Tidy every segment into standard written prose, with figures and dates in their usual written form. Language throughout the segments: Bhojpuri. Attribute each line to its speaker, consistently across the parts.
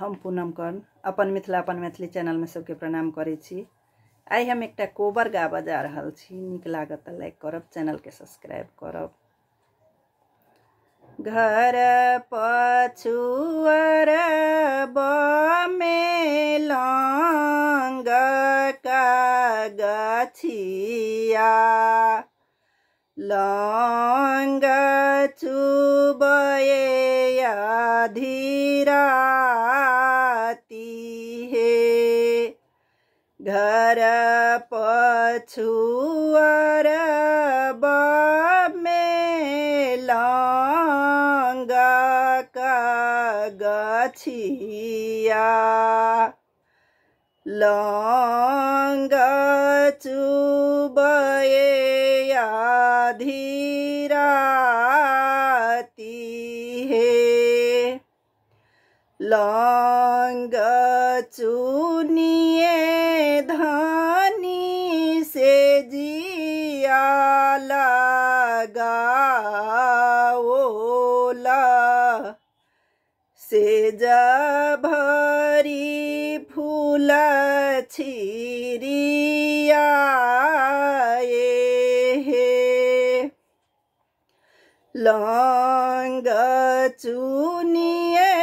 Speaker 1: हम पूनम कर्ण अपन मिथिला अपन मैथिली चैनल में सबके प्रणाम करै छी। आई हम एकटा कोबर गाबऽ जा रहल छी। नीक लागत तऽ लाइक करब, चैनल के सब्सक्राइब करब। घर पछुअर में लौंग का गछिया, लौंग चुबए अधीराती हे। घर पछुअर में लौंग का गछिया, लौंग चुबए अधीराती हे। लौंग चुनिए धानी से जिया लगाओला, सेज भरी फूल छिरिया हे। लौंग चुनिए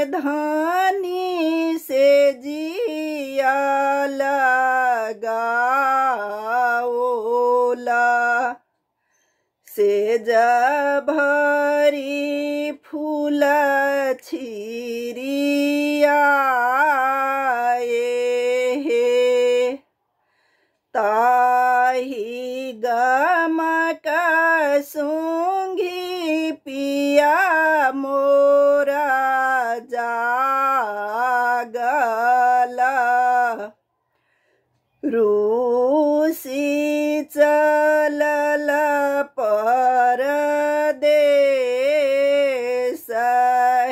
Speaker 1: धानी से जिया लगाओला, सेज भरी फूल छिरिया हे। ताही गमक सूंघी पिया मोरा जागला, रूसी चलल परदेस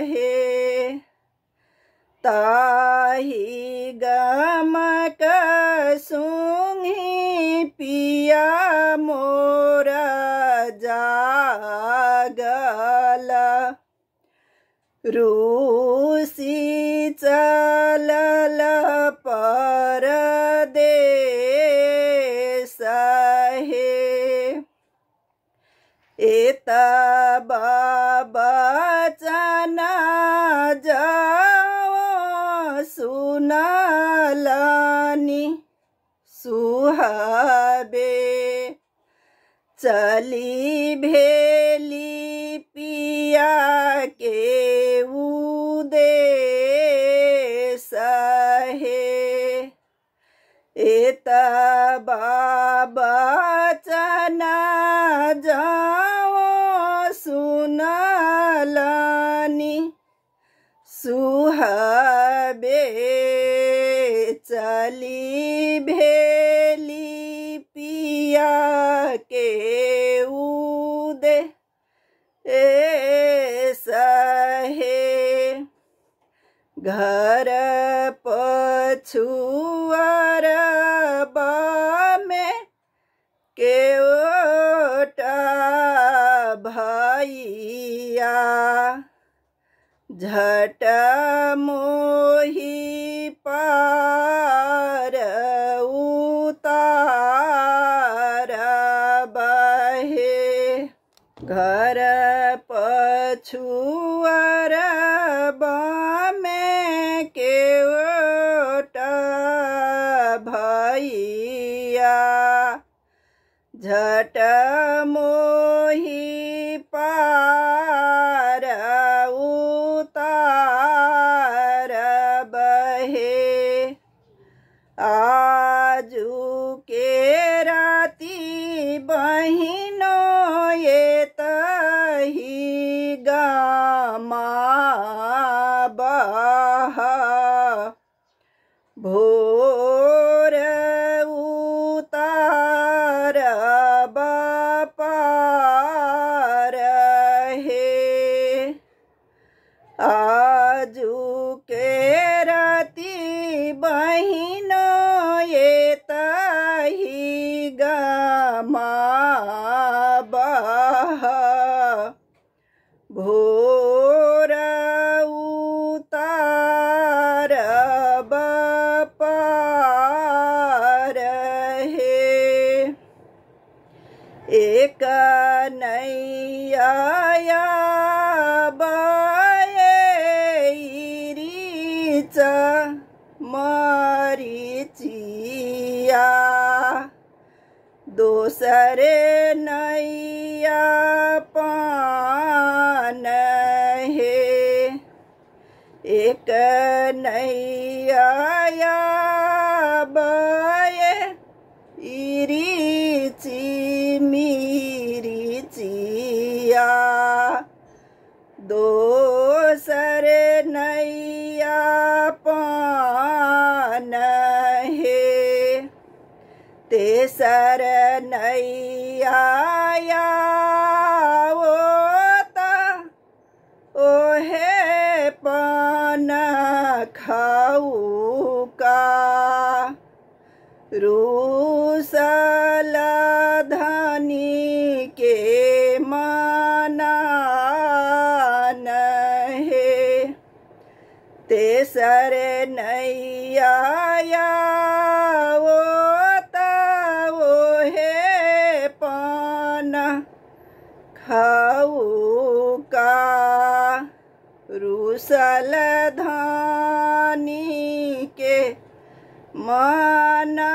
Speaker 1: हे। ताही गमक सूंघी पिया मोरा जागला, रूसी चलल परदेस हे। एत बचन जाओ सुनलनी सुहाबे, चली भेली पिया के उदेस हे। एत बचन जाओ सुनलनी सुहाबे, चली भेली पिया के उदेस हे। घर पछुअर में केओटा भैया, झट मोही पार उतार बहे। घर पछुअर में केओटा भैया, झट मोही पार उतार बहे। आजू के राती बहिनो ये तही गामा बहा, भोर उतार पार हे। आजू के राती बहिनो ये तही गामा बहा, भोर उतार मरीचिया दोसरे नैया पान हे एक नैया बये इरिची मिरिचिया दोसरे नैया पान हे तेसर नैया ओता ओहे पान खाऊ का रूसल धनी के मनान हे तेसर नैया ओता ओहे पान खाऊ का रूसल धनी के मना